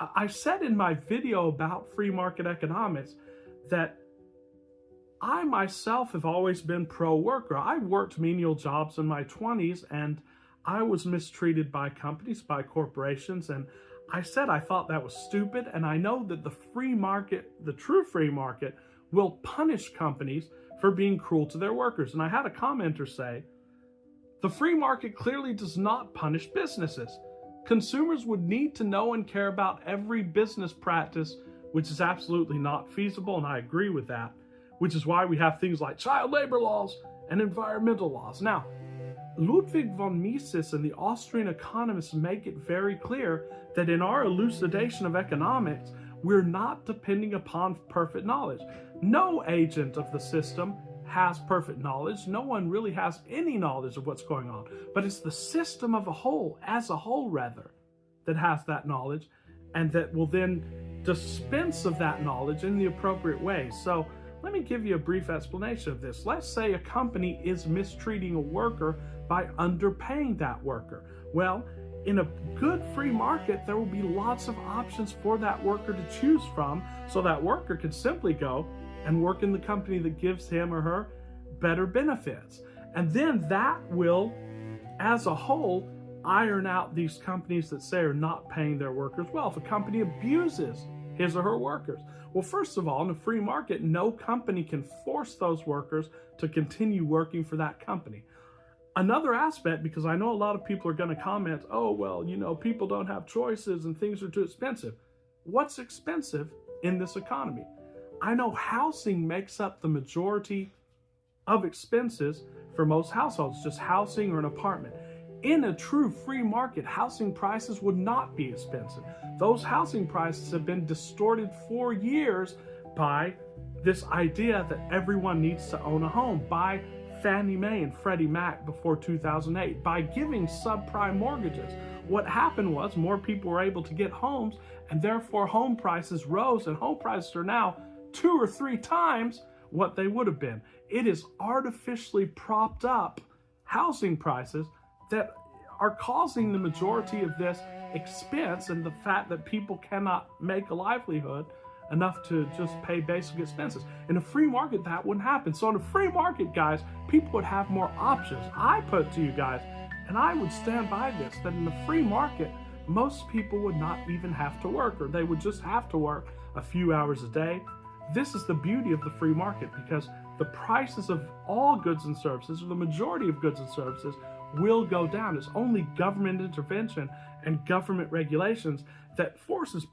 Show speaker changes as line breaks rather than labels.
I said in my video about free market economics that I myself have always been pro-worker. I worked menial jobs in my 20s and I was mistreated by companies, by corporations, and I said I thought that was stupid, and I know that the free market, the true free market, will punish companies for being cruel to their workers. And I had a commenter say, the free market clearly does not punish businesses. Consumers would need to know and care about every business practice, which is absolutely not feasible, and I agree with that, which is why we have things like child labor laws and environmental laws. Now, Ludwig von Mises and the Austrian economists make it very clear that in our elucidation of economics, we're not depending upon perfect knowledge. No agent of the system has perfect knowledge. No one really has any knowledge of what's going on, but it's the system of a whole, as a whole rather, that has that knowledge and that will then dispense of that knowledge in the appropriate way. So let me give you a brief explanation of this. Let's say a company is mistreating a worker by underpaying that worker. Well, in a good free market, there will be lots of options for that worker to choose from, so that worker can simply go and work in the company that gives him or her better benefits. And then that will, as a whole, iron out these companies that say are not paying their workers well. If a company abuses his or her workers, well, first of all, in a free market, no company can force those workers to continue working for that company. Another aspect, because I know a lot of people are going to comment, oh, well, you know, people don't have choices and things are too expensive. What's expensive in this economy? I know housing makes up the majority of expenses for most households, just housing or an apartment. In a true free market, housing prices would not be expensive. Those housing prices have been distorted for years by this idea that everyone needs to own a home, by Fannie Mae and Freddie Mac before 2008, by giving subprime mortgages. What happened was more people were able to get homes, and therefore home prices rose, and home prices are now 2 or 3 times what they would have been. It is artificially propped up housing prices that are causing the majority of this expense, and the fact that people cannot make a livelihood enough to just pay basic expenses. In a free market, that wouldn't happen. So in a free market, guys, people would have more options. I put to you guys, and I would stand by this, that in the free market, most people would not even have to work, or they would just have to work a few hours a day. This is the beauty of the free market, because the prices of all goods and services, or the majority of goods and services, will go down. It's only government intervention and government regulations that forces